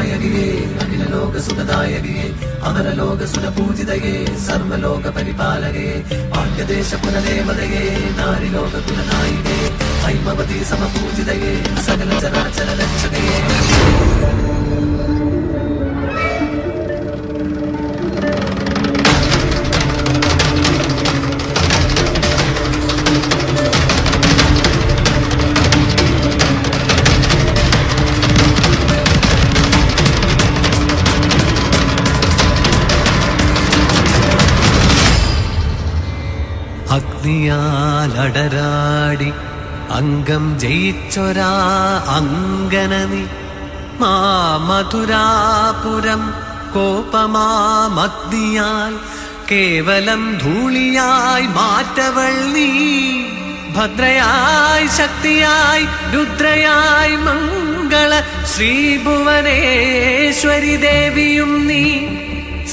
നായകിയെ അഖില ലോക സുഖദായകിയെ അമരലോക സുരപൂജിതയെ സർവലോക പരിപാലകയെ ഭാഗ്യദേശ പുനദേവതയെ നാരിലോക കുലനായികയെ ഹൈമവതി സമപൂജിതയെ സകല ചരാചര രക്ഷകയെ. അഗ്നിയാലടരാടി അംഗം ജയിച്ചൊരാ അങ്കനനി മധുരാപുരം കോപമാമഗ്നിയാൽ കേവലം ധൂളിയായി മാറ്റവൾ നീ. ഭദ്രയായി ശക്തിയായി രുദ്രയായി മംഗള ശ്രീഭുവനേശ്വരി ദേവിയും നീ.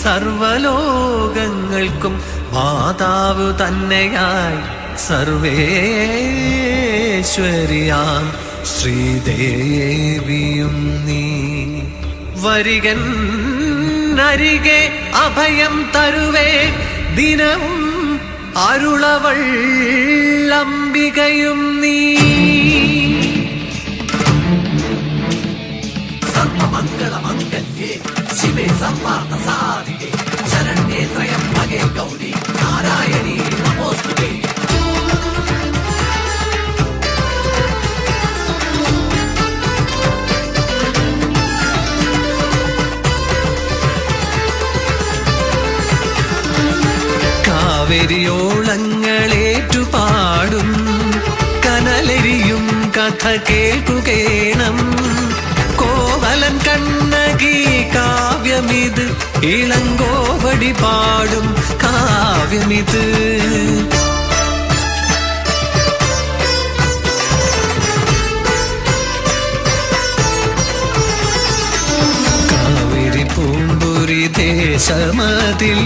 സർവലോകങ്ങൾക്കും മാതാവ് തന്നെയായി സർവേശ്വരിയാം ശ്രീദേവിയും നീ. വരികൻ അരികെ അഭയം തരുവേ ദിനവും അരുളവൾ അംബികയും നീ. സർവമംഗളമംഗല്യേ ശിവേ സർവാർത്ഥ സാധികേ ശരണ്യേ ത്രയംബകേ ഗൗരി നാരായണീ നമോസ്തുതേ. കാവേരിയോളങ്ങളേറ്റുപാടും കനലെരിയും കഥ കേൾക്കുകേണം. കോവലൻ കണ്ണകി കാവ്യമിത് ഇളങ്കോവടി പാടും കാവ്യമിത്. കാവേരി പൂമ്പുരി ദേശമതിൽ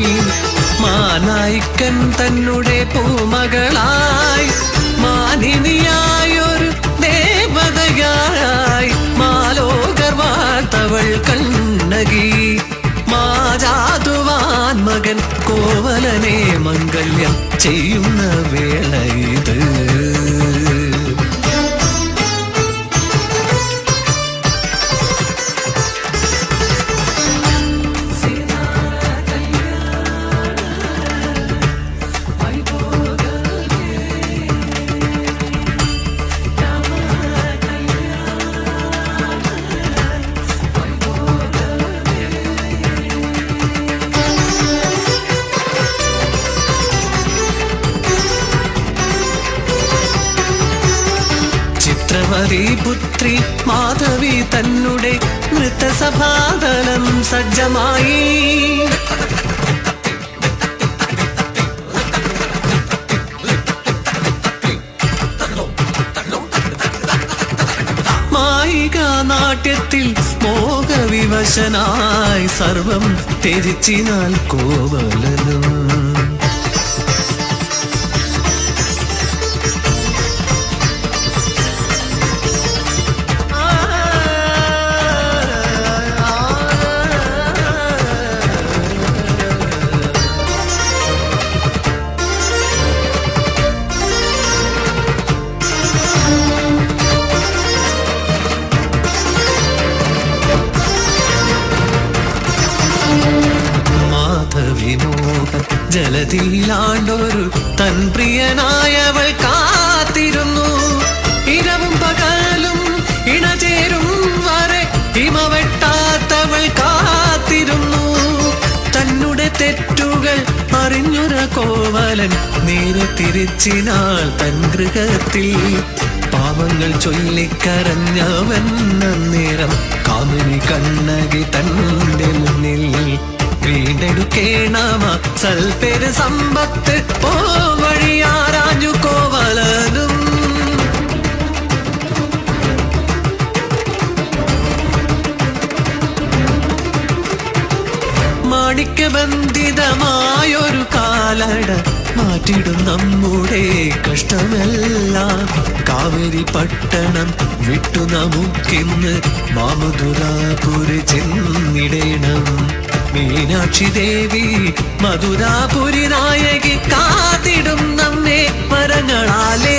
മാനായിക്കൻ തന്നെ പൂമകളായി മാനിനിയായൊരു ദേവതയായി മാലോകർ വാഴ്ത്തവൾ കണ്ണകി. മാജാതുവാൻ മകൻ കോവലനെ മംഗല്യം ചെയ്യുന്ന വേള ഇത്. ചിത്രവതി പുത്രി മാധവി തന്നെ നൃത്തസഭാതലം സജ്ജമായി. മായിക നാട്യത്തിൽ മോഹവിവശനായി സർവം ത്യജിച്ചിനാൽ കോവലനും. ജലതിയിലാണ്ടൊരു തൻ പ്രിയനായവൾ കാത്തിരുന്നു. ഇരവും പകലും ഇണചേരും വരെ ഹിമവെട്ടാത്തവൾ കാത്തിരുന്നു. തന്നെ തെറ്റുകൾ അറിഞ്ഞൊര കോവലൻ നേരെ തിരിച്ചിനാൾ തൻ ഗൃഹത്തിൽ. പാവങ്ങൾ ചൊല്ലിക്കരഞ്ഞവൻ അന്നേരം കാമിനി കണ്ണകി തന്റെ മുന്നിൽ. വീണ്ടെടുക്കേണമ സൽപേര് സമ്പത്ത് ഓ വഴിയാരാഞ്ഞു കോവലനും. മാണിക്യബന്ധിതമായൊരു കാലട മാറ്റി മാറ്റിടും നമ്മുടെ കഷ്ടമെല്ലാം. കാവേരി പട്ടണം വിട്ടു നമുക്കിന്ന് മാമധുരാപുരി ചെന്നിടേണം. മീനാക്ഷി ദേവി മധുരാപുരി നായകി കാത്തിടും നമ്മെ മരങ്ങളാലേ.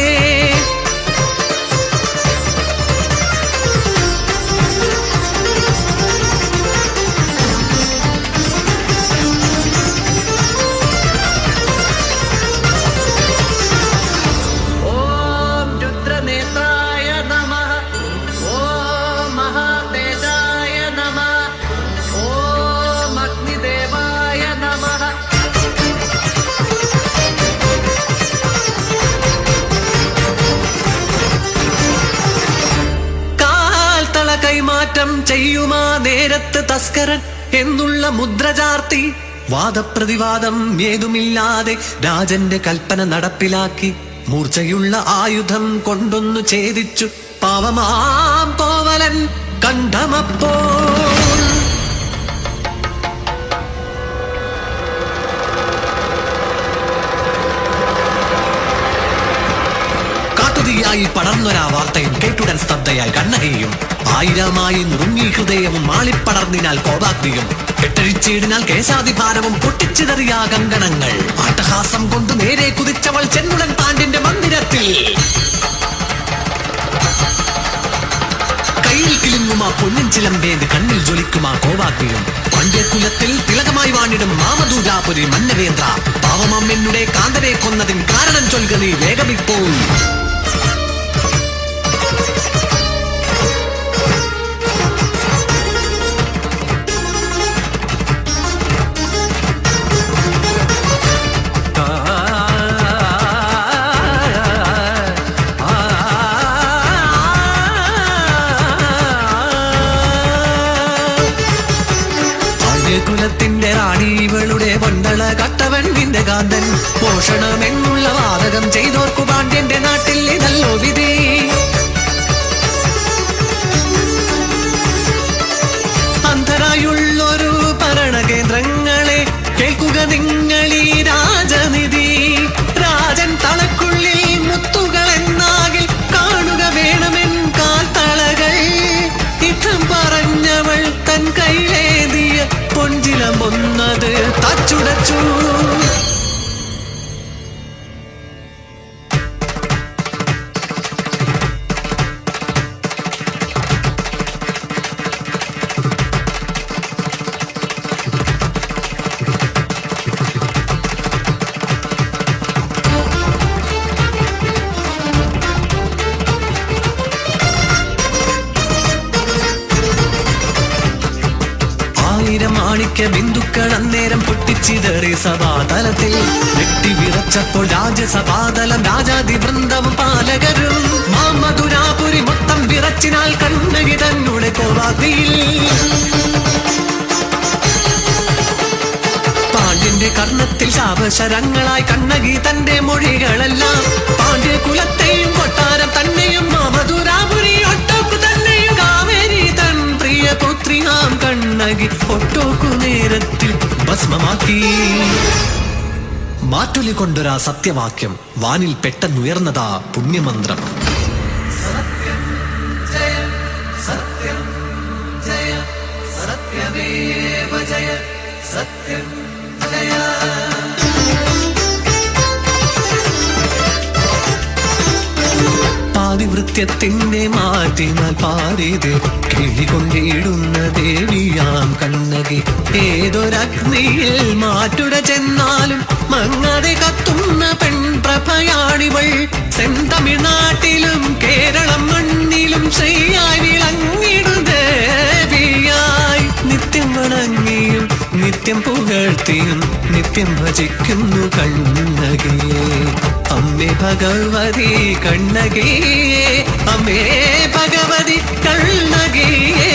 കൈമാറ്റം ചെയ്യുമാ നേരത്ത് തസ്കരൻ എന്നുള്ള മുദ്ര ചാർത്തി വാദപ്രതിവാദം ഏതുമില്ലാതെ രാജന്റെ കൽപ്പന നടപ്പിലാക്കി മൂർച്ചയുള്ള ആയുധം കൊണ്ടൊന്നു ഛേദിച്ചു പാവമാം കോവലൻ കണ്ഠമപ്പോൾ. കാട്ടുതീയായി പടർന്നൊരാ വാർത്തയും കേട്ടുടൻ സ്തബ്ധയായി കണ്ണകയും. ആയിരമായി നുറുങ്ങി ഹൃദയവും മാളിപ്പടർന്നിനാൽ കോപാഗ്നിയും. കെട്ടഴിച്ചീടിനാൽ കേശാതിഭാരവും പൊട്ടിച്ചിതറിയ കങ്കണങ്ങൾ. ആട്ടഹാസം കൊണ്ട് നേരെ കുതിച്ചവൾ ചെന്നുടൻ പാണ്ഡ്യന്റെ മന്ദിരത്തിൽ. കയ്യിൽ കിലുങ്ങുമാ പൊന്നിൻ ചിലമ്പേന്ത് കണ്ണിൽ ജ്വലിക്കുമാ കോപാഗ്നിയും. പാണ്ഡ്യകുലത്തിൽ തിലകമായി വാണിടും മാമധുരാപുരി മന്നവേന്ദ്ര, പാവമമ്മെന്നുടെ കാന്തരെ കൊന്നതിൻ കാരണം ചൊൽക നീ വേഗമിപ്പോൾ. കുലത്തിന്റെ റാണി ഇവളുടെ പൊന്തള കട്ടവൻ നിന്റെ കാന്തൻ. പോഷണമെന്നുള്ള വാതകം ചെയ്തോർക്കു പാണ്ഡ്യന്റെ നാട്ടിൽ ഇതല്ലോ വിധി. അന്ധരായുള്ളൊരു ഭരണകേന്ദ്രങ്ങളെ കേൾക്കുക നിങ്ങളീ രാജനിധി. രാജൻ തളക്കുള്ളിൽ മുത്തുകൾ എന്നാകിൽ കാണുക വേണമെൻ കാൽത്തളകൾ. ഇത്തം പറഞ്ഞവൾ തൻ കൈയിലേതിയ പൊഞ്ചിലമൊന്നത് തച്ചുടച്ചു. മാണിക്യ ബിന്ദുക്കൾ അന്നേരം പൊട്ടിച്ചിതറി സഭാതലത്തിൽ. വെട്ടി വിറച്ചപ്പോൾ രാജ്യസഭാതലം രാജാതി വൃന്ദവും പാലകരും. മാമധുരാപുരി മൊത്തം വിറച്ചിനാൽ കണ്ണകി തന്നുടെ കോപാഗ്നിയിൽ. പാണ്ഡ്യന്റെ കർണത്തിൽ ശാപശരങ്ങളായി കണ്ണകി തന്റെ മൊഴികളെല്ലാം. പാണ്ഡ്യ കുലത്തെയും കൊട്ടാരം തന്നെയും മാമധുരാപുരി ഒട്ടോക്കു തന്നെയും കാവേരി തൻ പ്രിയ പുത്രിയാം കണ്ണകി ഒട്ടോക്കു നേരത്തിൽ ഭസ്മമാക്കി. മാറ്റൊലി കൊണ്ടൊരാ സത്യവാക്യം വാനിൽ പെട്ടെന്നുയർന്നതാ പുണ്യമന്ത്രം. സത്യം ജയ സത്യം ജയ സത്യമേവ ജയ സത്യം ജയ. പാതിവൃത്യത്തിന്റെ മാറ്റിനാൽ പാരിത് കിളികൊണ്ടിടുന്ന ദേവിയാം കണ്ണകി. ഏതൊരഗ്നിയിൽ മാറ്റുട ചെന്നാലും മങ്ങാതെ കത്തുന്ന പെൺപ്രഭയാണിവൾ. സെന്തമിഴ്നാട്ടിലും കേരളം മണ്ണിലും ശ്രീയായി വിളങ്ങിടും ദേവിയായി. നിത്യം വണങ്ങിയും നിത്യം പുകഴ്ത്തിയും നിത്യം ഭജിക്കുന്നു കണ്ണകിയെ. അമ്മേ ഭഗവതി കണ്ണകിയെ, അമ്മേ ഭഗവതി കണ്ണകിയെ.